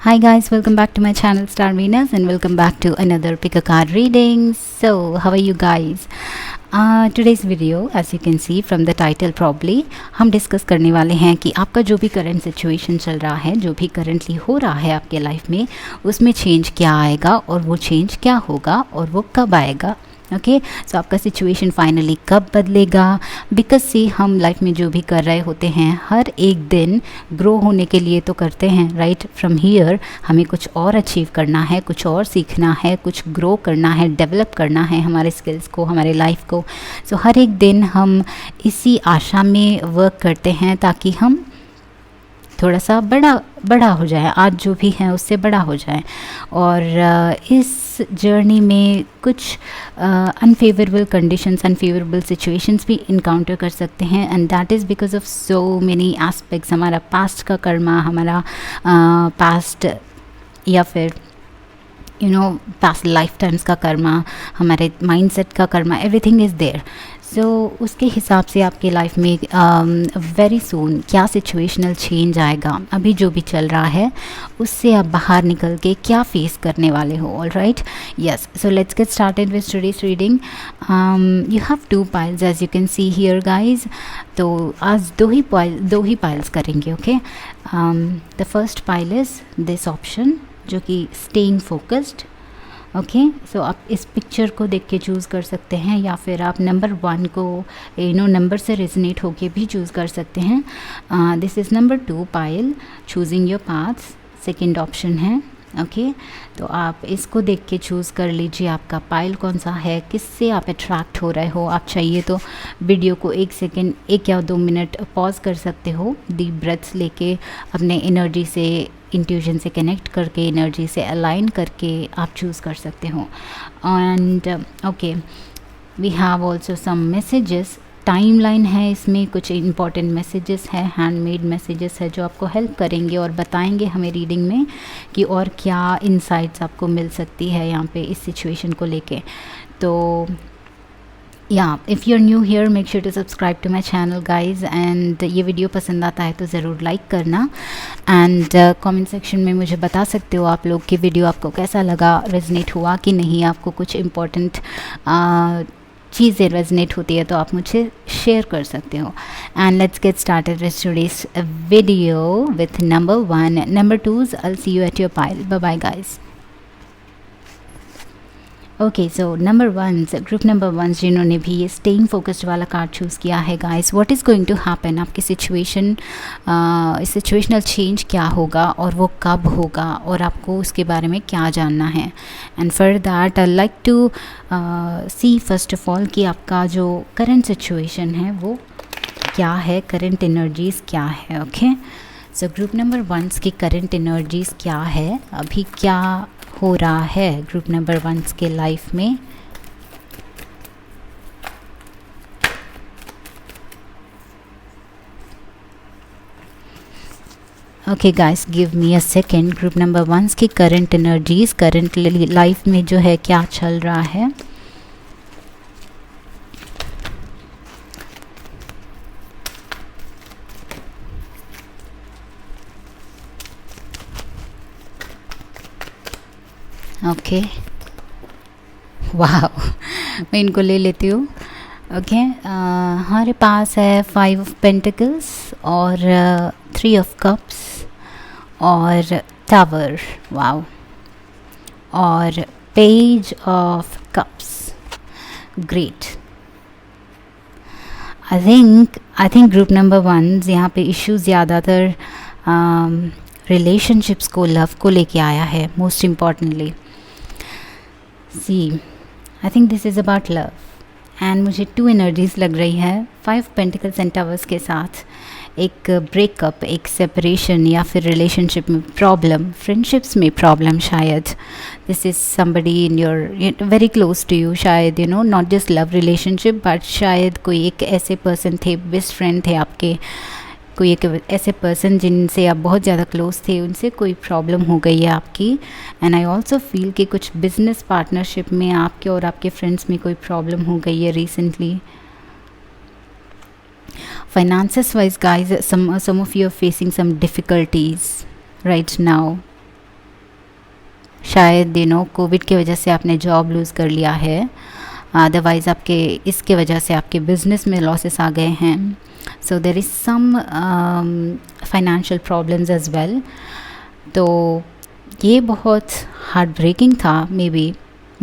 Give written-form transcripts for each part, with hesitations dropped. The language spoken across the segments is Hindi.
Hi guys, welcome back to my channel Star Venus and welcome back to another pick a card reading. So, how are you guys? Today's video, as you can see from the title probably, हम डिस्कस करने वाले हैं कि आपका जो भी करंट सिचुएशन चल रहा है, जो भी करंटली हो रहा है आपके लाइफ में, उसमें चेंज क्या आएगा और वो चेंज क्या होगा और वो कब आएगा. ओके सो आपका सिचुएशन फाइनली कब बदलेगा. बिकॉज से हम लाइफ में जो भी कर रहे होते हैं हर एक दिन ग्रो होने के लिए तो करते हैं राइट. फ्रॉम हियर हमें कुछ और अचीव करना है, कुछ और सीखना है, कुछ ग्रो करना है, डेवलप करना है हमारे स्किल्स को, हमारे लाइफ को. सो हर एक दिन हम इसी आशा में वर्क करते हैं ताकि हम थोड़ा सा बड़ा हो जाए, आज जो भी है उससे बड़ा हो जाए. और इस जर्नी में कुछ अनफेवरेबल कंडीशंस, अनफेवरेबल सिचुएशंस भी इनकाउंटर कर सकते हैं. And that is because of so many aspects. हमारा पास्ट का कर्मा, हमारा पास्ट या फिर पास्ट लाइफ टाइम्स का कर्मा, हमारे माइंडसेट का कर्मा, एवरीथिंग इज़ देयर. सो उसके हिसाब से आपके लाइफ में वेरी सून क्या सिचुएशनल चेंज आएगा, अभी जो भी चल रहा है उससे आप बाहर निकल के क्या फेस करने वाले हो. All right, yes. So let's get started with today's reading. You have 2 piles as you can see here guys. तो आज दो ही पाइल्स करेंगे. Okay, the first pile is this option जो कि स्टेइंग फोकस्ड. ओके सो आप इस पिक्चर को देख के चूज़ कर सकते हैं या फिर आप नंबर 1 को नंबर से रेजोनेट होके भी चूज़ कर सकते हैं. This is number 2 pile, choosing your paths, second option है. ओके तो आप इसको देख के चूज़ कर लीजिए आपका पाइल कौन सा है, किससे आप अट्रैक्ट हो रहे हो. आप चाहिए तो वीडियो को 1 सेकेंड, 1 या 2 मिनट पॉज कर सकते हो, डीप ब्रेथ्स लेके अपने एनर्जी से, इंट्यूजन से कनेक्ट करके, एनर्जी से अलाइन करके आप चूज़ कर सकते हो. And okay, we have also some messages. Timeline है, इसमें कुछ इंपॉर्टेंट मैसेजेस है, हैंडमेड मैसेजेस है जो आपको हेल्प करेंगे और बताएंगे हमें रीडिंग में कि और क्या इनसाइट्स आपको मिल सकती है यहाँ पे इस सिचुएशन को लेके. तो if you are new here make sure to subscribe to my channel guys. And ये वीडियो पसंद आता है तो ज़रूर लाइक करना. एंड कमेंट सेक्शन में मुझे बता सकते हो आप लोग कि वीडियो आपको कैसा लगा, रेजनेट हुआ कि नहीं, आपको कुछ इम्पोर्टेंट चीज़ें रेजनेट होती है तो आप मुझे शेयर कर सकते हो. And let's get started with today's video with number 1. Number 2 I'll see you at your pile. Bye bye guys. Okay so number 1, group number 1 जिन्होंने भी ये स्टेइंग फोकस्ड वाला कार्ड चूज़ किया है guys, what is going to happen, आपकी सिचुएशनल चेंज क्या होगा और वो कब होगा और आपको उसके बारे में क्या जानना है. And for that I like to see first of all कि आपका जो करंट सिचुएशन है वो क्या है, करंट एनर्जीज़ क्या है. ओके सो ग्रुप नंबर 1 की करंट एनर्जीज़ क्या है, अभी क्या हो रहा है ग्रुप नंबर 1 के लाइफ में. Okay guys, give me a second. Group number 1 की करंट एनर्जीज, करंट लाइफ में जो है क्या चल रहा है. ओके वाह, मैं इनको ले लेती हूँ. ओके हमारे पास है 5 ऑफ पेंटिकल्स और 3 ऑफ कप्स और टावर. वाओ, और page of cups. Great. I think group number 1 यहाँ पे इश्यूज़ ज़्यादातर रिलेशनशिप्स को, लव को लेके आया है. Most importantly I think this is about love. And मुझे 2 एनर्जीज़ लग रही है 5 पेंटिकल्स एंड टावर्स के साथ. एक ब्रेकअप, एक सेपरेशन या फिर रिलेशनशिप में प्रॉब्लम, फ्रेंडशिप्स में प्रॉब्लम शायद. This is somebody in your very close to you शायद, not just love relationship but शायद कोई एक ऐसे पर्सन थे, बेस्ट फ्रेंड थे आपके, कोई एक ऐसे पर्सन जिनसे आप बहुत ज़्यादा क्लोज थे, उनसे कोई प्रॉब्लम हो गई है आपकी. एंड आई ऑल्सो फील कि कुछ बिजनेस पार्टनरशिप में आपके और आपके फ्रेंड्स में कोई प्रॉब्लम हो गई है recently. Finances wise guys, some of you are facing some difficulties right now. शायद कोविड की वजह से आपने जॉब लूज़ कर लिया है, अदरवाइज़ आपके इसके वजह से आपके बिज़नेस में लॉसेस आ गए हैं. So there is some financial problems as well. तो ये बहुत हार्ट ब्रेकिंग था. मे बी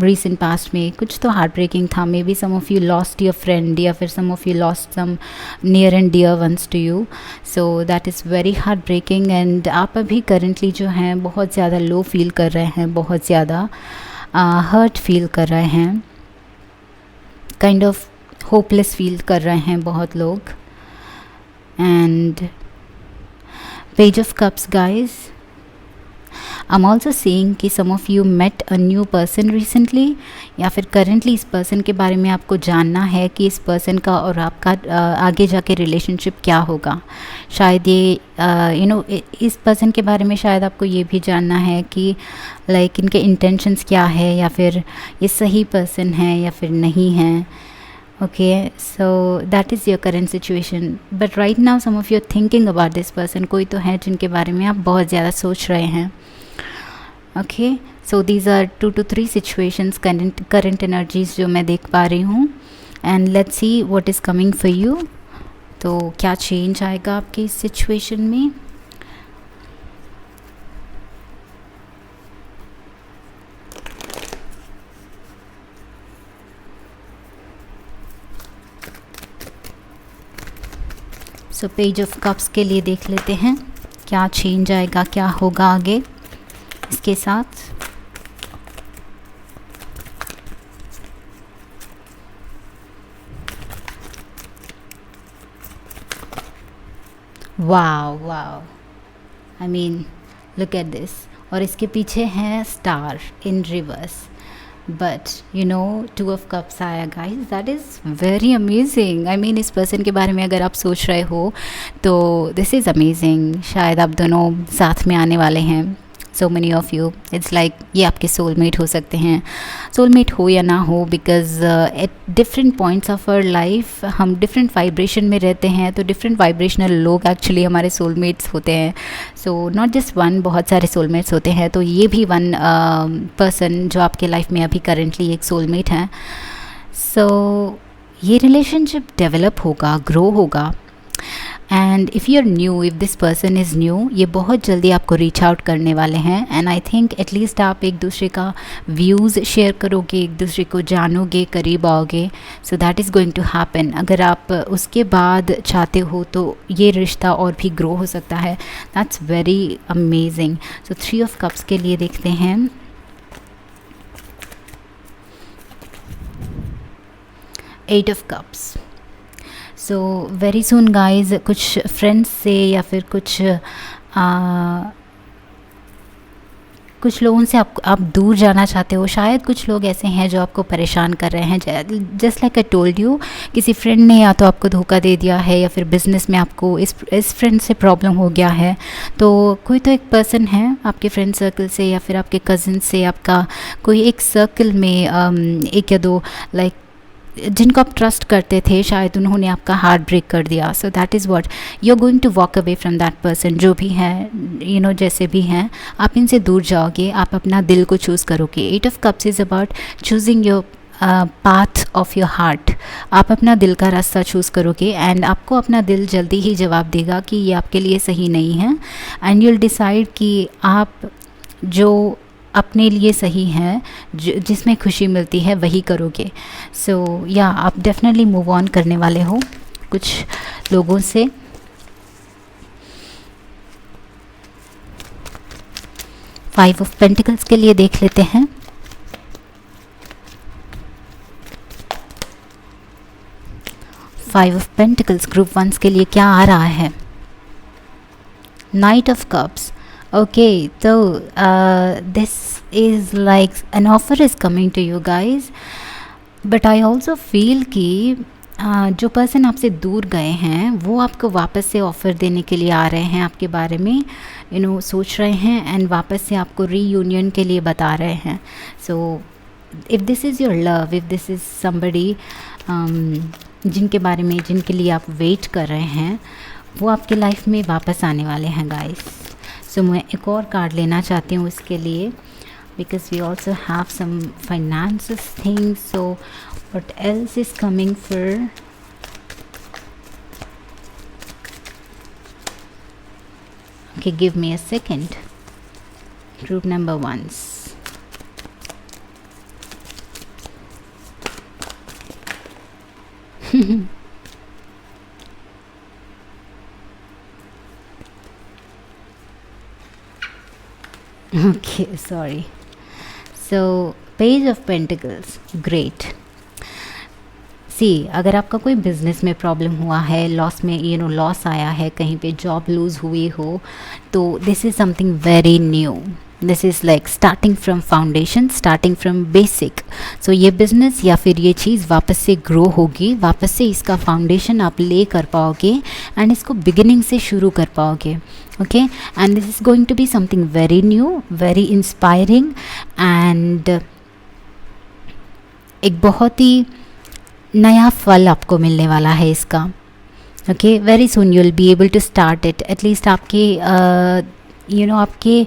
recent past में कुछ तो हार्ट ब्रेकिंग था. Maybe some of you lost your friend, या फिर some of you lost some near and dear ones to you. So that is very heartbreaking. And आप अभी करेंटली जो हैं बहुत ज़्यादा लो फील कर रहे हैं, बहुत ज़्यादा हर्ट फील कर रहे हैं, काइंड ऑफ होपलेस फील कर रहे हैं बहुत लोग. And page of cups guys, I'm also seeing कि some of you met a new person recently, या फिर currently इस person के बारे में आपको जानना है कि इस person का और आपका आगे जाके relationship क्या होगा. शायद ये इस person के बारे में शायद आपको ये भी जानना है कि like इनके intentions क्या है, या फिर ये सही person है या फिर नहीं है. Okay, so that is your current situation. But right now some of you are thinking about this person. कोई तो है जिनके बारे में आप बहुत ज़्यादा सोच रहे हैं. Okay, so these are 2 to 3 situations, current energies जो मैं देख पा रही हूँ. And let's see what is coming for you. तो क्या change आएगा आपके इस situation में. सो पेज ऑफ कप्स के लिए देख लेते हैं क्या चेंज आएगा, क्या होगा आगे इसके साथ. Wow wow, I mean look at this. और इसके पीछे है star in reverse. But two of cups आया guys. That is very amazing. I mean इस पर्सन के बारे में अगर आप सोच रहे हो तो दिस इज़ अमेजिंग. शायद आप दोनों साथ में आने वाले हैं. So many of you, it's like ये आपके सोलमेट हो सकते हैं. सोलमेट हो या ना हो, because at different points of our life हम डिफरेंट वाइब्रेशन में रहते हैं. तो डिफरेंट वाइब्रेशनल लोग एक्चुअली हमारे सोलमेट्स होते हैं. सो नॉट जस्ट वन, बहुत सारे सोलमेट्स होते हैं. तो ये भी वन पर्सन जो आपके लाइफ में अभी करेंटली एक सोलमेट है. सो ये रिलेशनशिप डेवलप होगा, ग्रो होगा. And if you are new, if this person is new, ये बहुत जल्दी आपको रीच आउट करने वाले हैं. एंड आई थिंक एटलीस्ट आप एक दूसरे का व्यूज़ शेयर करोगे, एक दूसरे को जानोगे, करीब आओगे. So that is going to happen. अगर आप उसके बाद चाहते हो तो ये रिश्ता और भी ग्रो हो सकता है. That's very amazing. So 3 of cups के लिए देखते हैं. Eight of cups. So very soon guys, कुछ फ्रेंड्स से या फिर कुछ लोगों से आप दूर जाना चाहते हो. शायद कुछ लोग ऐसे हैं जो आपको परेशान कर रहे हैं. Just like I told you, किसी फ्रेंड ने या तो आपको धोखा दे दिया है, या फिर बिज़नेस में आपको इस फ्रेंड से प्रॉब्लम हो गया है. तो कोई तो एक पर्सन है आपके फ्रेंड सर्कल से, या फिर आपके कज़न से, आपका कोई एक सर्कल में एक या दो लाइक जिनको आप ट्रस्ट करते थे, शायद उन्होंने आपका हार्ट ब्रेक कर दिया. So that is what you are going to walk away from that person. जो भी है जैसे भी हैं, आप इनसे दूर जाओगे. आप अपना दिल को चूज़ करोगे. 8 of cups is about choosing your path of your heart. आप अपना दिल का रास्ता चूज़ करोगे एंड आपको अपना दिल जल्दी ही जवाब देगा कि ये आपके लिए सही नहीं है. एंड यू विल डिसाइड कि आप जो अपने लिए सही है, जिसमें खुशी मिलती है, वही करोगे. सो या आप डेफिनेटली मूव ऑन करने वाले हो कुछ लोगों से. फाइव ऑफ पेंटिकल्स के लिए देख लेते हैं. फाइव ऑफ पेंटिकल्स ग्रुप 1 के लिए क्या आ रहा है. Knight of cups. Okay, so this is like an offer is coming to you guys, but I also feel कि जो पर्सन आपसे दूर गए हैं वो आपको वापस से ऑफ़र देने के लिए आ रहे हैं, आपके बारे में सोच रहे हैं एंड वापस से आपको रीयूनियन के लिए बता रहे हैं. So if this is your love, if this is somebody जिनके बारे में, जिनके लिए आप वेट कर रहे हैं, वो आपके लाइफ में वापस आने वाले हैं गाइस. सो मैं एक और कार्ड लेना चाहती हूँ इसके लिए. because we also have some finances things. So what else is coming for? Okay, give me a second. Group number ones. Okay, sorry. So Page of Pentacles, great. सी, अगर आपका कोई बिज़नेस में प्रॉब्लम हुआ है, लॉस में लॉस आया है, कहीं पे जॉब लूज़ हुई हो, तो this is something very new. This is like starting from foundation, starting from basic. So ये बिज़नेस या फिर ये चीज़ वापस से ग्रो होगी, वापस से इसका फाउंडेशन आप ले कर पाओगे एंड इसको बिगिनिंग से शुरू कर पाओगे. Okay, and this is going to be something very new, very inspiring and एक बहुत ही नया फल आपको मिलने वाला है इसका. Okay, very soon you will be able to start it. At least आपके आपके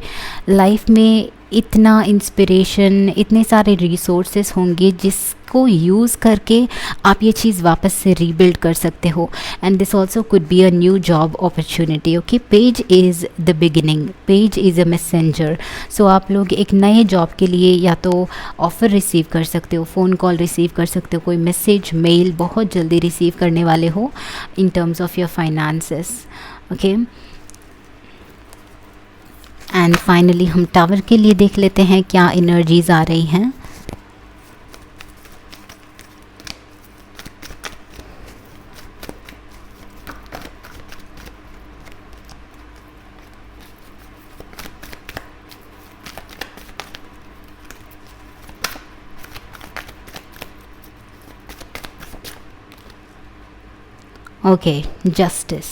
लाइफ में इतना इंस्पिरेशन, इतने सारे रिसोर्सेस होंगे जिसको यूज़ करके आप ये चीज़ वापस से रीबिल्ड कर सकते हो. And this also could be a new job opportunity. Okay, page is the beginning, page is a messenger. So आप लोग एक नए जॉब के लिए या तो ऑफ़र रिसीव कर सकते हो, फ़ोन कॉल रिसीव कर सकते हो, कोई मैसेज, मेल बहुत जल्दी रिसीव करने वाले हो in terms of your finances. Okay, and finally हम टावर के लिए देख लेते हैं क्या एनर्जीज आ रही हैं. Okay, justice,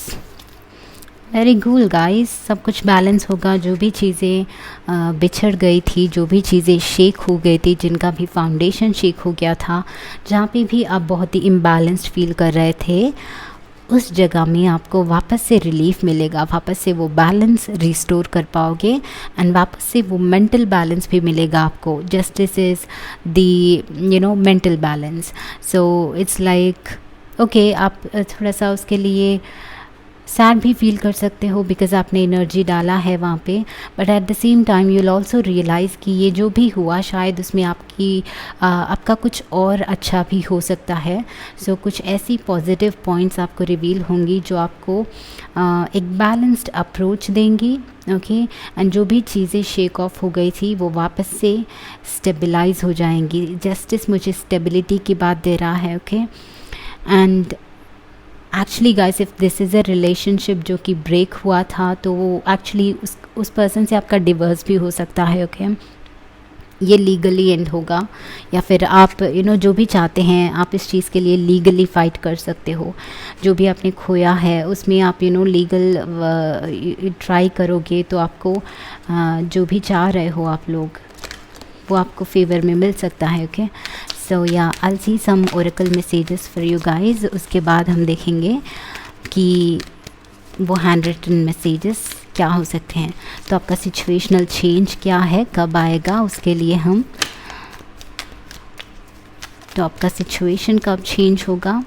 very cool guys. सब कुछ बैलेंस होगा. जो भी चीज़ें बिछड़ गई थी, जो भी चीज़ें शेक हो गई थी, जिनका भी फाउंडेशन शेक हो गया था, जहाँ पे भी आप बहुत ही इम्बैलेंस्ड फील कर रहे थे, उस जगह में आपको वापस से रिलीफ मिलेगा, वापस से वो बैलेंस रिस्टोर कर पाओगे एंड वापस से वो मेंटल बैलेंस भी मिलेगा आपको. Justice is the mental balance. So it's like okay, आप थोड़ा सा उसके लिए सैड भी फील कर सकते हो बिकॉज़ आपने एनर्जी डाला है वहाँ पे, but at the same time you will also realise कि ये जो भी हुआ शायद उसमें आपका कुछ और अच्छा भी हो सकता है. सो कुछ ऐसी पॉजिटिव पॉइंट्स आपको रिवील होंगी जो आपको एक बैलेंस्ड अप्रोच देंगी. ओके, एंड जो भी चीज़ें शेक ऑफ हो गई थी वो वापस से स्टेबलाइज हो जाएंगी. जस्टिस मुझे स्टेबिलिटी की बात दे रहा है. Okay, and actually guys, if this is a relationship जो कि ब्रेक हुआ था, तो वो एक्चुअली उस पर्सन से आपका डिवोर्स भी हो सकता है. ओके, ये लीगली एंड होगा, या फिर आप जो भी चाहते हैं आप इस चीज़ के लिए लीगली फ़ाइट कर सकते हो. जो भी आपने खोया है उसमें आप लीगल ट्राई करोगे तो आपको जो भी चाह रहे हो आप लोग, वो आपको फेवर में मिल सकता है. ओके, सो या I'll see some oracle messages for you guys. उसके बाद हम देखेंगे कि वो हैंड रिटन मैसेजेस क्या हो सकते हैं. तो आपका सिचुएशनल चेंज क्या है, कब आएगा, उसके लिए हम, तो आपका सिचुएशन कब चेंज होगा,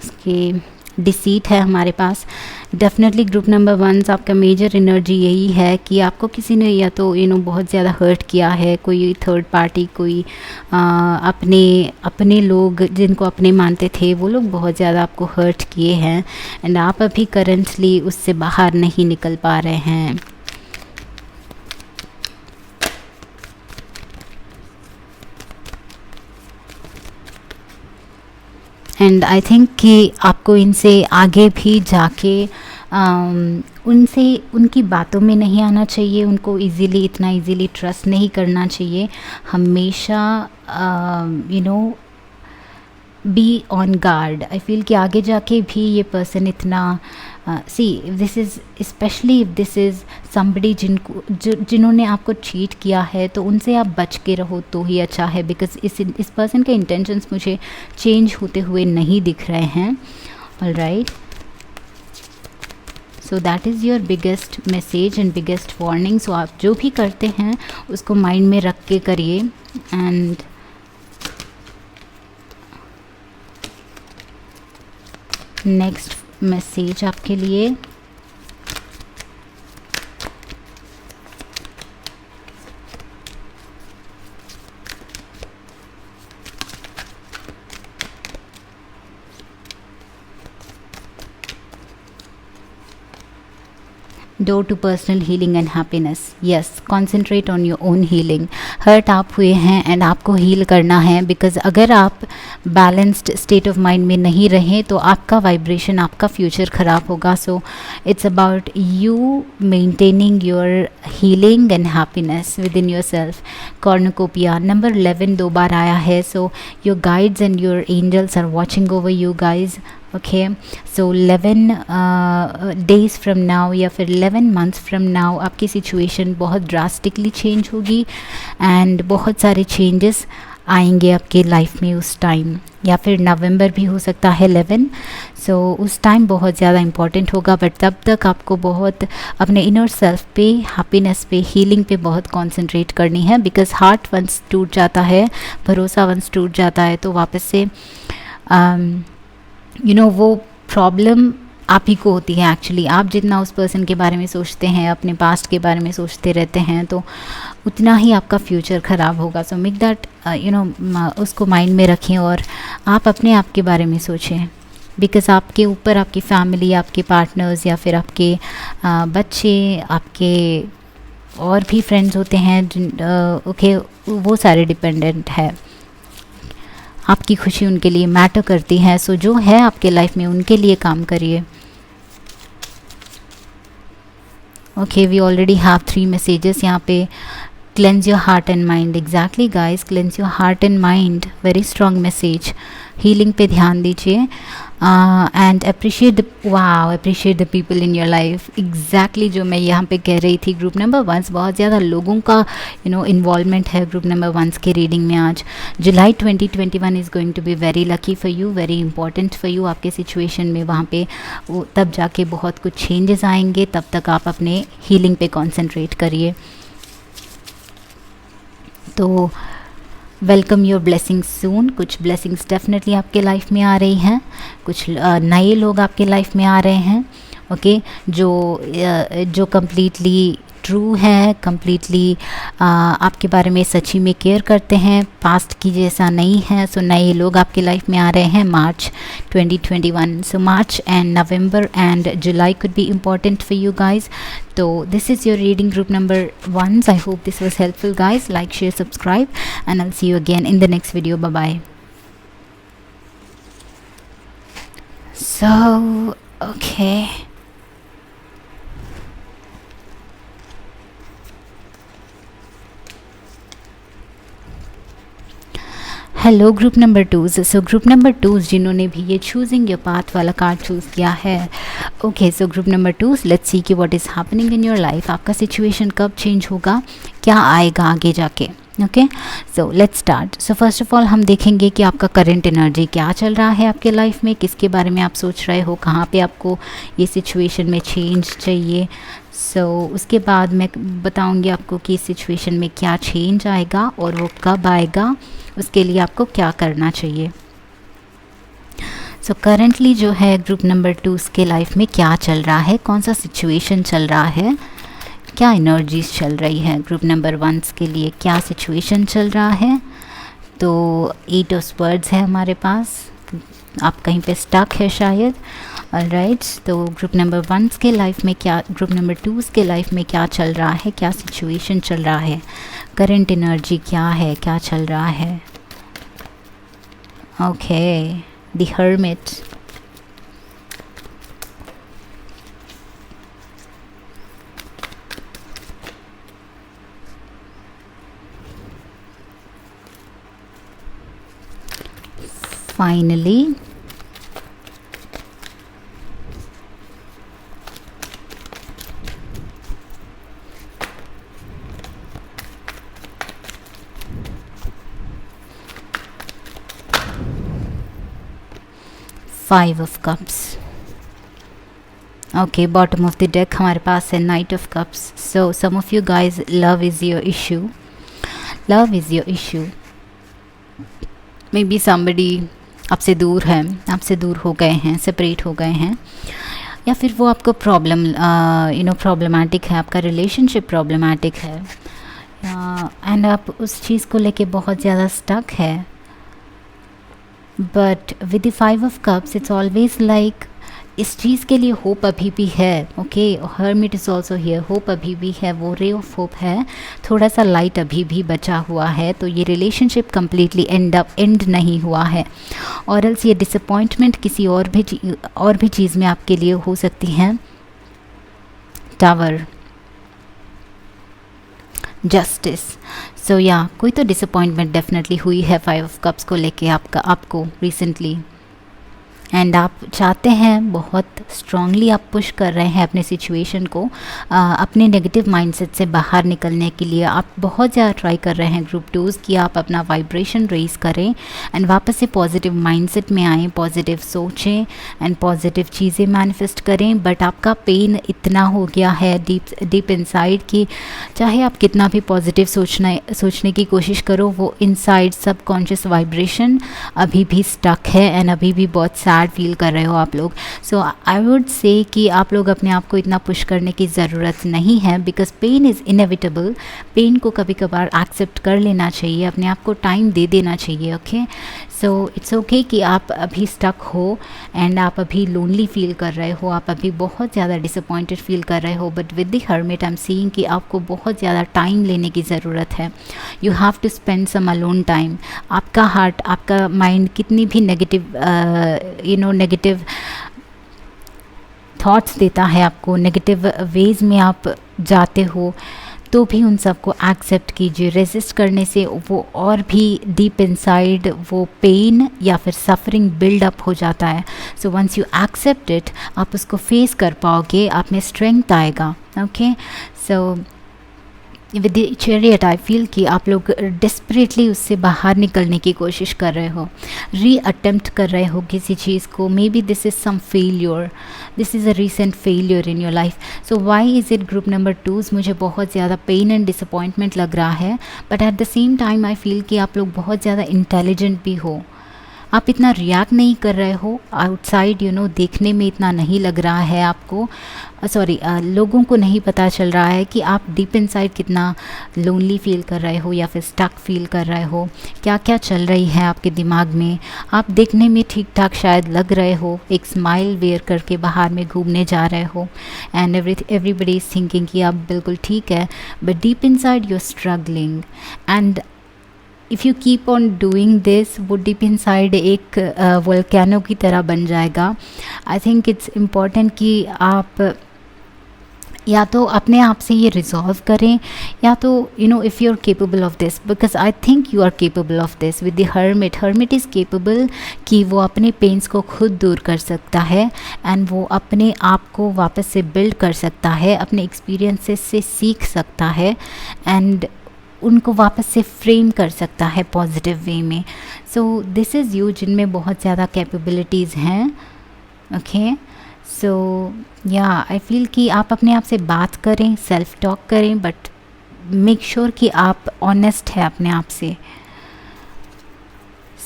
उसके डिसीट है हमारे पास. डेफिनेटली ग्रुप नंबर 1 आपका मेजर एनर्जी यही है कि आपको किसी ने या तो बहुत ज़्यादा हर्ट किया है, कोई थर्ड पार्टी, कोई अपने लोग जिनको अपने मानते थे वो लोग बहुत ज़्यादा आपको हर्ट किए हैं एंड आप अभी करंटली उससे बाहर नहीं निकल पा रहे हैं. एंड आई थिंक कि आपको इनसे आगे भी जाके उनकी बातों में नहीं आना चाहिए, उनको इतना इजीली ट्रस्ट नहीं करना चाहिए. हमेशा be on guard. I feel कि आगे जाके भी ये पर्सन इतना this is specially if this is somebody जिन्होंने आपको चीट किया है, तो उनसे आप बच के रहो तो ही अच्छा है. बिकॉज इस पर्सन के इंटेंशंस मुझे चेंज होते हुए नहीं दिख रहे हैं. Alright, so that is your biggest message and biggest warning. So आप जो भी करते हैं उसको माइंड में रख के करिए. एंड नेक्स्ट मैसेज आपके लिए. Door to personal healing and happiness. Yes, concentrate on your own healing. Hurt आप हुए हैं एंड आपको हील करना है, बिकॉज अगर आप बैलेंस्ड स्टेट ऑफ माइंड में नहीं रहें तो आपका वाइब्रेशन, आपका फ्यूचर ख़राब होगा. So it's about you maintaining your healing and happiness within yourself. Cornucopia number 11 2 बार आया है. So your guides and your angels are watching over you guys. Okay, so 11 days from now या फिर 11 मंथ्स फ्रॉम नाउ आपकी सिचुएशन बहुत ड्रास्टिकली चेंज होगी एंड बहुत सारे चेंजेस आएंगे आपके लाइफ में उस टाइम, या फिर नवंबर भी हो सकता है 11. सो उस टाइम बहुत ज़्यादा इम्पॉर्टेंट होगा. बट तब तक आपको बहुत अपने इनर सेल्फ पे, हैप्पीनेस पे, हीलिंग पे बहुत कॉन्सेंट्रेट करनी है. बिकॉज हार्ट वंस टूट जाता है, भरोसा वंस टूट जाता है तो वापस से वो प्रॉब्लम आप ही को होती है एक्चुअली. आप जितना उस पर्सन के बारे में सोचते हैं, अपने पास्ट के बारे में सोचते रहते हैं, तो उतना ही आपका फ्यूचर ख़राब होगा. सो मेक दैट उसको माइंड में रखें और आप अपने आप के बारे में सोचें. बिकॉज़ आपके ऊपर आपकी फैमिली, आपके पार्टनर्स या फिर आपके बच्चे, आपके और भी फ्रेंड्स होते हैं ओके, वो सारे डिपेंडेंट है. आपकी खुशी उनके लिए मैटर करती है. सो जो है आपके लाइफ में उनके लिए काम करिए. Okay, we already have 3 messages यहाँ पे. Cleanse your heart and mind. Exactly guys, cleanse your heart and mind. Very strong message. Healing पे ध्यान दीजिए and appreciate the people in your life. Exactly जो मैं यहाँ पे कह रही थी. ग्रुप नंबर 1 बहुत ज़्यादा लोगों का इन्वॉल्वमेंट है ग्रुप नंबर 1 के रीडिंग में. आज जुलाई 2021 is going to be very lucky for you, very important for you. आपके सिचुएशन में वहाँ पे तब जाके बहुत कुछ चेंजेस आएंगे. तब तक आप अपने हीलिंग पे कॉन्सेंट्रेट करिए. तो वेलकम योर ब्लेसिंग्स सून. कुछ ब्लेसिंग्स डेफिनेटली आपके लाइफ में आ रही हैं. कुछ नए लोग आपके लाइफ में आ रहे हैं. ओके, जो कम्प्लीटली ट्रू है, कम्प्लीटली आपके बारे में सच्ची में केयर करते हैं, पास्ट की जैसा नहीं है. सो नए लोग आपके लाइफ में आ रहे हैं March 2021. So March and November and July could be important for you guys. So this is your reading group number 1. I hope this was helpful guys. Like, share, subscribe and I'll see you again in the next video. Bye bye. So okay, hello group number 2. So group number 2 जिन्होंने भी ये चूजिंग योर पाथ वाला कार्ड चूज़ किया है. Okay, so group number 2, let's see कि what is happening in your life. आपका सिचुएशन कब चेंज होगा, क्या आएगा आगे जाके. Okay, so let's start. So first of all हम देखेंगे कि आपका करंट एनर्जी क्या चल रहा है आपके लाइफ में, किसके बारे में आप सोच रहे हो, कहाँ पे आपको ये सिचुएशन में चेंज चाहिए. सो उसके बाद मैं बताऊंगी आपको कि इस सिचुएशन में क्या चेंज आएगा और वो कब आएगा, उसके लिए आपको क्या करना चाहिए. सो करेंटली जो है ग्रुप नंबर 2 के लाइफ में क्या चल रहा है, कौन सा सिचुएशन चल रहा है, क्या एनर्जीज चल रही है. ग्रुप नंबर 1 के लिए क्या सिचुएशन चल रहा है. तो 8 ऑफ स्वर्ड्स है हमारे पास. आप कहीं पे स्टक है शायद. ऑलराइट, तो ग्रुप नंबर 1 के लाइफ में क्या, ग्रुप नंबर 2 के लाइफ में क्या चल रहा है, क्या सिचुएशन चल रहा है, करंट एनर्जी क्या है, क्या चल रहा है. Okay, the hermit. Finally Five of Cups. Okay, bottom of the deck हमारे पास है knight of cups. So some of you guys, love is your issue. Love is your issue. Maybe somebody आपसे दूर है, आपसे दूर हो गए हैं, सेपरेट हो गए हैं, या फिर वो आपको प्रॉब्लमैटिक है, आपका रिलेशनशिप प्रॉब्लमैटिक है, एंड आप उस चीज़ को लेके बहुत ज़्यादा स्टक है. But with the 5 of cups it's always like इस चीज़ के लिए होप अभी भी है. Okay, hermit is also here. Hope अभी भी है, वो रे ऑफ होप है, थोड़ा सा लाइट अभी भी बचा हुआ है. तो ये रिलेशनशिप कम्प्लीटली एंड नहीं हुआ है, और एल्स ये डिसअपॉइंटमेंट किसी और भी चीज़ में आपके लिए हो सकती है. Tower, justice. सो या कोई तो डिसअपॉइंटमेंट डेफिनेटली हुई है 5 ऑफ कप्स को लेके आपको रिसेंटली, एंड आप चाहते हैं, बहुत स्ट्रांगली आप पुश कर रहे हैं अपने सिचुएशन को, अपने नेगेटिव माइंडसेट से बाहर निकलने के लिए आप बहुत ज़्यादा ट्राई कर रहे हैं ग्रुप 2s कि आप अपना वाइब्रेशन रेज करें एंड वापस से पॉजिटिव माइंडसेट में आएँ, पॉजिटिव सोचें एंड पॉजिटिव चीज़ें मैनिफेस्ट करें. बट आपका पेन इतना हो गया है डीप इनसाइड कि चाहे आप कितना भी पॉजिटिव सोचने की कोशिश करो, वो इनसाइड सबकॉन्शियस वाइब्रेशन अभी भी स्टक है एंड अभी भी बहुत सैड फील कर रहे हो आप लोग. सो आई वुड से कि आप लोग अपने आप को इतना पुश करने की ज़रूरत नहीं है, because pain is inevitable. Pain को कभी कभार एक्सेप्ट कर लेना चाहिए, अपने आप को टाइम दे देना चाहिए. ओके, सो इट्स ओके कि आप अभी स्टक हो एंड आप अभी लोनली फील कर रहे हो, आप अभी बहुत ज़्यादा डिसअपॉइंटेड फील कर रहे हो. But with the hermit I am seeing कि आपको बहुत ज़्यादा टाइम लेने की ज़रूरत है. You have to spend some alone time. आपका हार्ट, आपका माइंड कितनी भी नेगेटिव थॉट्स देता है आपको, नेगेटिव वेज में आप जाते हो, तो भी उन सबको एक्सेप्ट कीजिए. रेजिस्ट करने से वो और भी डीप इनसाइड वो पेन या फिर सफरिंग बिल्ड अप हो जाता है. So once you accept it, आप उसको फेस कर पाओगे, आप में स्ट्रेंथ आएगा. Okay, so with the chariot I feel कि आप लोग डिस्परेटली उससे बाहर निकलने की कोशिश कर रहे हो, अटेम्प्ट कर रहे हो किसी चीज़ को. Maybe this is some failure, this is a recent failure in your life. So why is it group number 2s? मुझे बहुत ज़्यादा पेन एंड डिसअपॉइंटमेंट लग रहा है, but at the same time I feel कि आप लोग बहुत ज़्यादा इंटेलिजेंट भी हो. आप इतना रिएक्ट नहीं कर रहे हो आउटसाइड, देखने में इतना नहीं लग रहा है आपको, लोगों को नहीं पता चल रहा है कि आप डीप इनसाइड कितना लोनली फील कर रहे हो या फिर स्टक फील कर रहे हो, क्या क्या चल रही है आपके दिमाग में. आप देखने में ठीक ठाक शायद लग रहे हो, एक स्माइल वेयर करके बाहर में घूमने जा रहे हो, एंड एवरीबडी इज़ थिंकिंग कि आप बिल्कुल ठीक है, but deep inside you are struggling. And if you keep on doing this, वो डीप इनसाइड एक वोल्केनो की तरह बन जाएगा. आई थिंक इट्स इम्पॉर्टेंट कि आप या तो अपने आप से ये रिजॉल्व करें, या तो if you are capable of this, because I think you are capable of this with the hermit is capable कि वो अपने पेन्स को खुद दूर कर सकता है एंड वो अपने आप को वापस से बिल्ड कर सकता है, अपने एक्सपीरियंसेस से सीख सकता है एंड उनको वापस से फ्रेम कर सकता है पॉजिटिव वे में. सो दिस इज़ यू, जिनमें बहुत ज़्यादा कैपेबिलिटीज़ हैं. ओके, सो या आई फील कि आप अपने आप से बात करें, सेल्फ टॉक करें, बट मेक श्योर कि आप ऑनेस्ट है अपने आप से.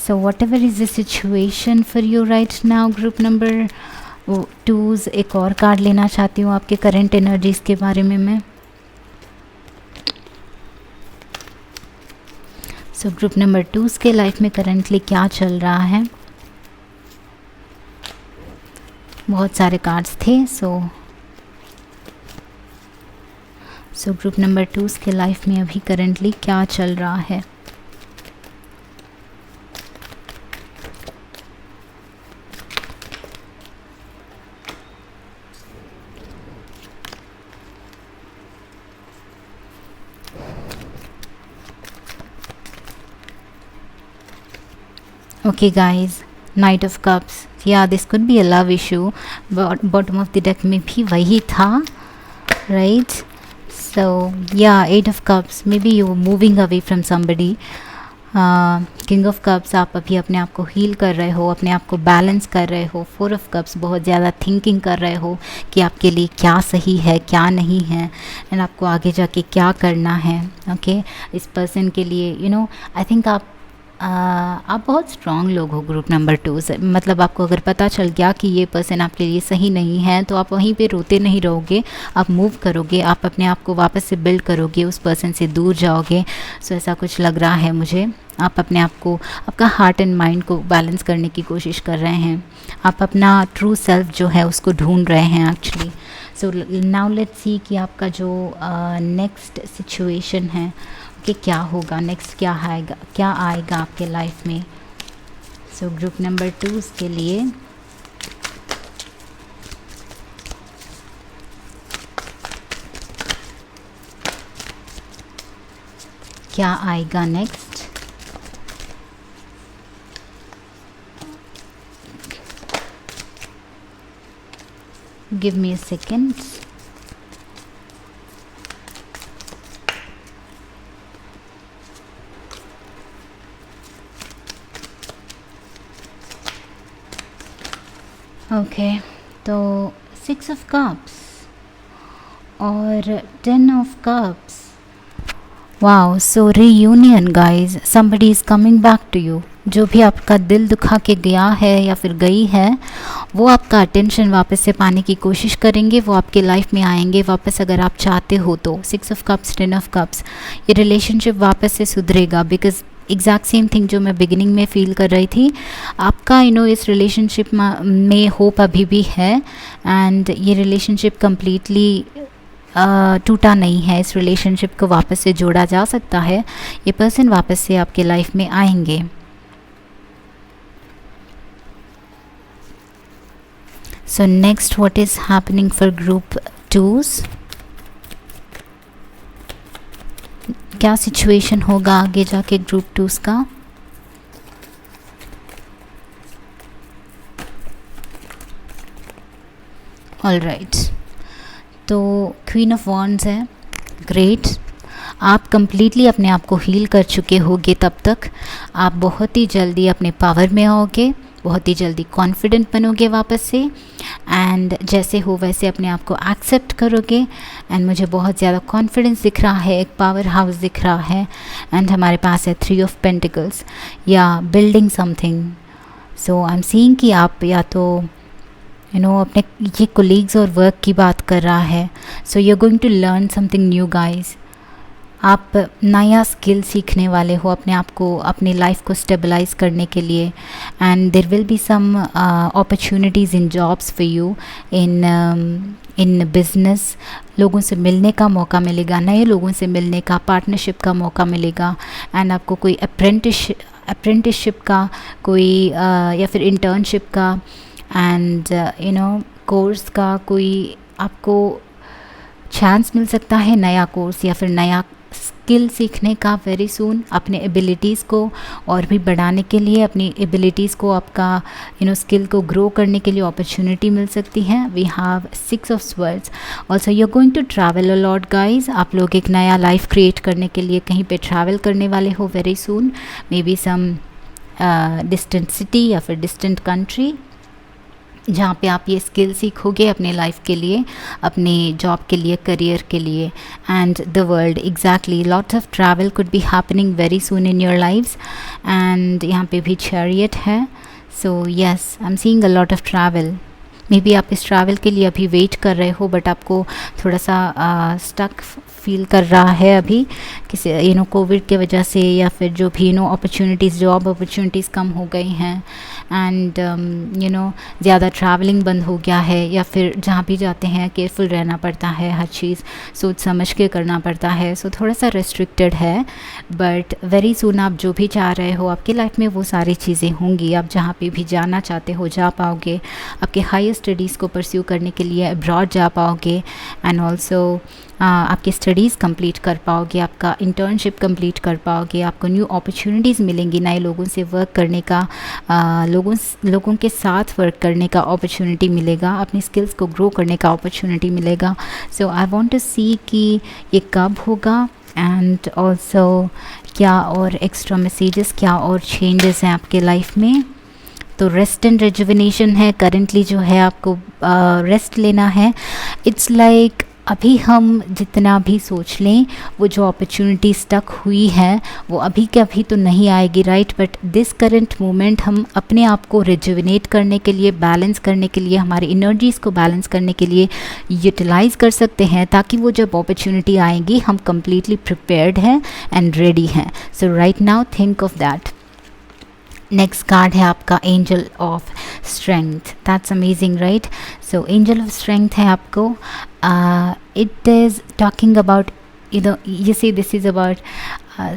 So what ever is the situation for you right now group number 2s, एक और कार्ड लेना चाहती हूँ आपके करंट एनर्जीज़ के बारे में मैं. सो ग्रुप नंबर 2s के लाइफ में करंटली क्या चल रहा है. बहुत सारे कार्ड्स थे. सो ग्रुप नंबर 2s के लाइफ में अभी करंटली क्या चल रहा है. Okay guys, Knight of Cups. Yeah, this could be a love issue, but bottom of the deck में भी वही था, right? So yeah, 8 of Cups. Maybe you were moving away from somebody. King of cups, आप अभी अपने आप को हील कर रहे हो, अपने आप को बैलेंस कर रहे हो। फोर ऑफ कप्स, बहुत ज़्यादा थिंकिंग कर रहे हो कि आपके लिए क्या सही है क्या नहीं है, एंड आपको आगे जाके क्या करना है। ओके, इस पर्सन के लिए आई थिंक आप बहुत स्ट्रॉन्ग लोग हो ग्रुप नंबर 2 से। मतलब आपको अगर पता चल गया कि ये पर्सन आपके लिए सही नहीं है तो आप वहीं पे रोते नहीं रहोगे, आप मूव करोगे, आप अपने आप को वापस से बिल्ड करोगे, उस पर्सन से दूर जाओगे। सो ऐसा कुछ लग रहा है मुझे। आप अपने आप को, आपका हार्ट एंड माइंड को बैलेंस करने की कोशिश कर रहे हैं। आप अपना ट्रू सेल्फ जो है उसको ढूंढ रहे हैं actually. So now let's see कि आपका जो नेक्स्ट सिचुएशन है कि क्या होगा नेक्स्ट, क्या आएगा आपके लाइफ में। सो ग्रुप नंबर 2 के लिए क्या आएगा next. Give me a second. Okay, तो 6 ऑफ कप्स और 10 of cups. Wow, so reunion guys, somebody is coming back to you. जो भी आपका दिल दुखा के गया है या फिर गई है, वो आपका अटेंशन वापस से पाने की कोशिश करेंगे, वो आपके लाइफ में आएंगे वापस अगर आप चाहते हो तो। 6 ऑफ कप्स, 10 ऑफ कप्स, ये रिलेशनशिप वापस से सुधरेगा। बिकॉज एग्जैक्ट सेम थिंग जो मैं बिगिनिंग में फ़ील कर रही थी, आपका इस रिलेशनशिप में होप अभी भी है, एंड ये रिलेशनशिप कम्प्लीटली टूटा नहीं है। इस रिलेशनशिप को वापस से जोड़ा जा सकता है। ये पर्सन वापस से आपके लाइफ में आएंगे। So next, what is happening for group 2s? क्या सिचुएशन होगा आगे जाके ग्रुप 2s का? ऑल राइट, तो क्वीन ऑफ वॉन्ड्स है। ग्रेट, आप कंप्लीटली अपने आप को हील कर चुके होगे तब तक। आप बहुत ही जल्दी अपने पावर में आओगे, बहुत ही जल्दी कॉन्फिडेंट बनोगे वापस से, एंड जैसे हो वैसे अपने आप को एक्सेप्ट करोगे। एंड मुझे बहुत ज़्यादा कॉन्फिडेंस दिख रहा है, एक पावर हाउस दिख रहा है, एंड हमारे पास है 3 ऑफ पेंटिकल्स या building something. So I am seeing कि आप या तो अपने ये कोलीग्स और वर्क की बात कर रहा है। So you are going to learn something new guys. आप नया स्किल सीखने वाले हो अपने आप को, अपनी लाइफ को स्टेबलाइज करने के लिए, and there will be some opportunities in jobs for you, in business. लोगों से मिलने का मौका मिलेगा, नए लोगों से मिलने का, पार्टनरशिप का मौका मिलेगा, एंड आपको कोई अप्रेंटिसशिप का कोई या फिर इंटर्नशिप का एंड कोर्स का कोई आपको चांस मिल सकता है, नया कोर्स या फिर नया स्किल सीखने का वेरी सून। अपने एबिलिटीज़ को और भी बढ़ाने के लिए, अपनी एबिलिटीज़ को, आपका स्किल को ग्रो करने के लिए अपॉर्चुनिटी मिल सकती है। We have 6 of swords. Also you are going to travel a lot guys. आप लोग एक नया लाइफ क्रिएट करने के लिए कहीं पे ट्रैवल करने वाले हो very soon, maybe some distant city या फिर डिस्टेंट कंट्री, जहाँ पे आप ये स्किल सीखोगे अपने लाइफ के लिए, अपने जॉब के लिए, करियर के लिए, and the world. Exactly, lots of travel could be happening very soon in your lives. And यहाँ पे भी चैरियट है। So yes, I am seeing a lot of travel. May be आप इस ट्रैवल के लिए अभी वेट कर रहे हो, बट आपको थोड़ा सा स्टक फील कर रहा है अभी किसी कोविड के वजह से, या फिर जो भी अपॉर्चुनिटीज़, जॉब अपॉर्चुनिटीज़ कम हो गई हैं, एंड ज़्यादा ट्रैवलिंग बंद हो गया है, या फिर जहाँ भी जाते हैं केयरफुल रहना पड़ता है, हर चीज़ सोच समझ के करना पड़ता है। सो थोड़ा सा रेस्ट्रिक्टेड है, बट वेरी सून आप जो भी चाह रहे हो आपकी लाइफ में वो सारी चीज़ें होंगी। आप जहाँ पे भी जाना चाहते हो जा पाओगे। आपके हायर स्टडीज़ को परस्यू करने के लिए अब्रॉड जा पाओगे, एंड ऑल्सो आपकी स्टडीज़ कंप्लीट कर पाओगे, आपका इंटर्नशिप कंप्लीट कर पाओगे, आपको न्यू अपॉर्चुनिटीज़ मिलेंगी, नए लोगों से वर्क करने का, लोगों के साथ वर्क करने का अपॉर्चुनिटी मिलेगा, अपनी स्किल्स को ग्रो करने का अपॉर्चुनिटी मिलेगा। सो आई वांट टू सी कि ये कब होगा, एंड ऑल्सो क्या और एक्स्ट्रा मैसेजेस, क्या और चेंजेस हैं आपके लाइफ में। तो रेस्ट एंड रेजुविनेशन है करंटली जो है, आपको रेस्ट लेना है। इट्स लाइक अभी हम जितना भी सोच लें, वो जो अपॉर्चुनिटी स्टक हुई है वो अभी के अभी तो नहीं आएगी, right. But this current moment हम अपने आप को रिजुविनेट करने के लिए, बैलेंस करने के लिए, हमारी एनर्जीज़ को बैलेंस करने के लिए यूटिलाइज़ कर सकते हैं, ताकि वो जब अपॉर्चुनिटी आएगी हम कम्प्लीटली प्रिपेयर्ड हैं एंड रेडी हैं। So right now think of that. Next card है आपका angel of strength. That's amazing, right. So angel of strength है आपको, it is talking about you see this is about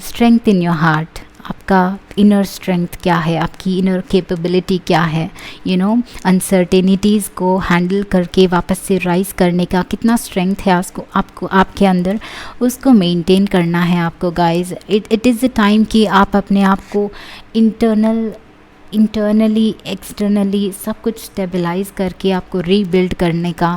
strength in your heart। आपका इनर स्ट्रेंथ क्या है, आपकी इनर कैपेबिलिटी क्या है, अनसर्टेनिटीज़ को हैंडल करके वापस से राइज करने का कितना स्ट्रेंथ है आपको आपके अंदर, उसको मेंटेन करना है आपको guys. It is the time कि आप अपने आप को इंटरनली एक्सटर्नली सब कुछ स्टेबलाइज करके आपको रीबिल्ड करने का,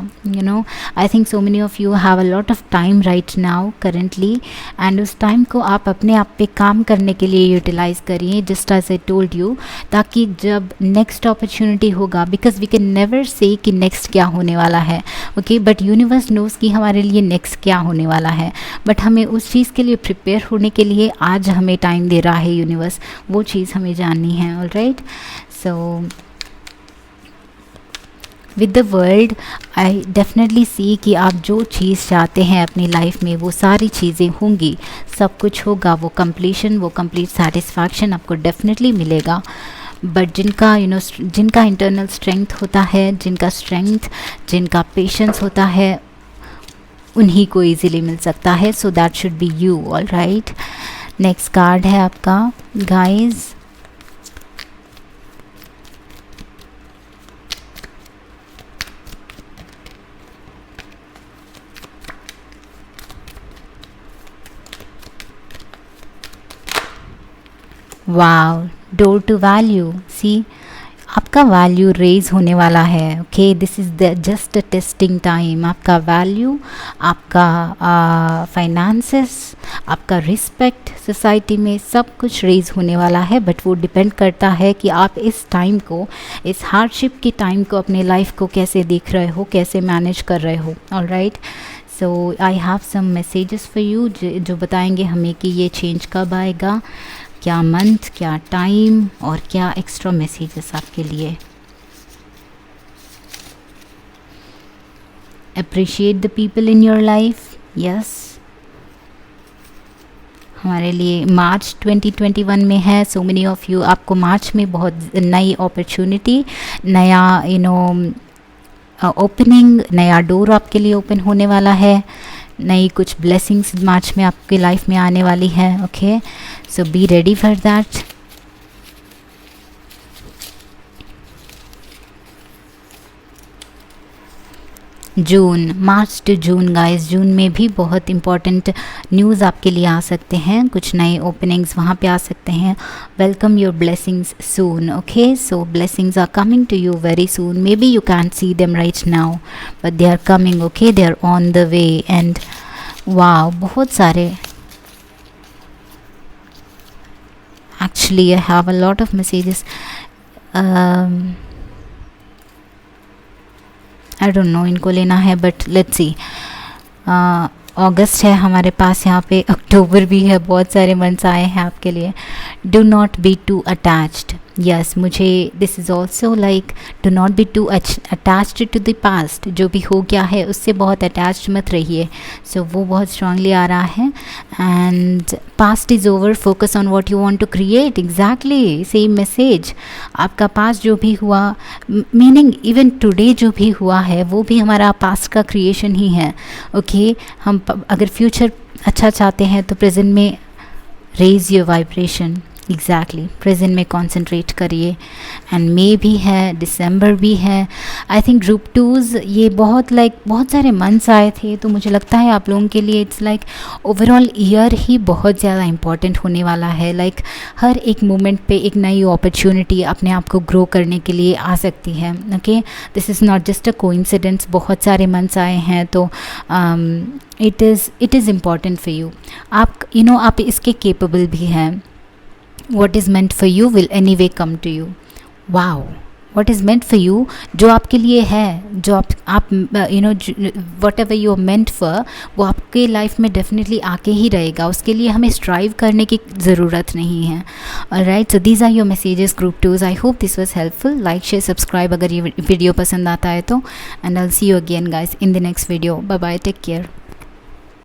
I think so many of you have a lot of time right now currently, and उस टाइम को आप अपने आप पे काम करने के लिए यूटिलाइज़ करिए, just as I told you, ताकि जब नेक्स्ट अपॉर्चुनिटी होगा, because we can never say कि नेक्स्ट क्या होने वाला है, ओके, बट यूनिवर्स नोज़ कि हमारे लिए नेक्स्ट क्या होने वाला है, बट हमें उस चीज़ के लिए प्रिपेयर होने के लिए आज हमें टाइम दे रहा है यूनिवर्स, वो चीज़ हमें जाननी है। Alright, so with the world I definitely see कि आप जो चीज़ चाहते हैं अपनी लाइफ में वो सारी चीज़ें होंगी, सब कुछ होगा, वो कंप्लीशन, वो कंप्लीट सेटिस्फैक्शन आपको डेफिनेटली मिलेगा। बट जिनका इंटरनल स्ट्रेंथ होता है, जिनका पेशेंस होता है, उन्हीं को इजीली मिल सकता है। So that should be you. All right, next card है आपका guys, wow, door to value. See, आपका वैल्यू रेज होने वाला है, okay, this is the just a testing time. आपका वैल्यू, आपका फाइनेंसेस, आपका रिस्पेक्ट सोसाइटी में सब कुछ रेज होने वाला है, बट वो डिपेंड करता है कि आप इस टाइम को, इस हार्डशिप की टाइम को, अपने लाइफ को कैसे देख रहे हो, कैसे मैनेज कर रहे हो। Alright, so I have some messages for you जो बताएंगे हमें कि ये चेंज कब आएगा, क्या मंथ, क्या टाइम, और क्या एक्स्ट्रा मैसेजेस आपके लिए। Appreciate the people in your life. Yes, हमारे लिए मार्च 2021 में है। सो मेनी ऑफ यू, आपको मार्च में बहुत नई अपॉर्चुनिटी, नया ओपनिंग, नया डोर आपके लिए ओपन होने वाला है, नई कुछ ब्लेसिंग्स मार्च में आपकी लाइफ में आने वाली है। Okay, so be ready for that. June, March to June guys, June में भी बहुत इंपॉर्टेंट न्यूज़ आपके लिए आ सकते हैं, कुछ नए ओपनिंग्स वहाँ पे आ सकते हैं। Welcome your blessings soon. Okay, so blessings are coming to you very soon. Maybe you can see them right now, but they are coming. Okay, they are on the way. And wow, बहुत सारे, actually I have a lot of messages. I don't know इनको लेना है, बट लेट्स सी। अगस्त है हमारे पास, यहाँ पे अक्टूबर भी है, बहुत सारे मंथ्स आए हैं आपके लिए। Do not be too attached. Yes, मुझे this is also like do not be too attached to the past. जो भी हो गया है उससे बहुत अटैच्ड मत रहिए। सो वो बहुत स्ट्रांगली आ रहा है। And past is over, focus on what you want to create. Exactly same message. आपका पास्ट जो भी हुआ, मीनिंग इवन टुडे जो भी हुआ है वो भी हमारा पास्ट का क्रिएशन ही है। ओके, हम अगर फ्यूचर अच्छा चाहते हैं तो प्रेजेंट में raise your vibration. Exactly present में कंसंट्रेट करिए। एंड मई भी है, दिसंबर भी है। आई थिंक ग्रुप टूज़ ये बहुत सारे मंथ्स आए थे, तो मुझे लगता है आप लोगों के लिए इट्स लाइक ओवरऑल ईयर ही बहुत ज़्यादा इंपॉर्टेंट होने वाला है। लाइक हर एक मोमेंट पे एक नई अपॉर्चुनिटी अपने आप को ग्रो करने के लिए आ सकती है। Okay, this is not just a coincidence, बहुत सारे मंथ्स आए हैं, तो it is important for you. आप आप इसके केपेबल भी हैं। what is meant for you will anyway come to you. wow, what is meant for you, जो आपके लिए है, जो आप whatever you are meant for, वो आपके लाइफ में डेफिनेटली आके ही रहेगा। उसके लिए हमें स्ट्राइव करने की ज़रूरत नहीं है। Alright, so these are your messages group twos. I hope this was helpful. Like share subscribe अगर ये वीडियो पसंद आता है तो, and I will see you again guys in the next video. Bye bye, take care.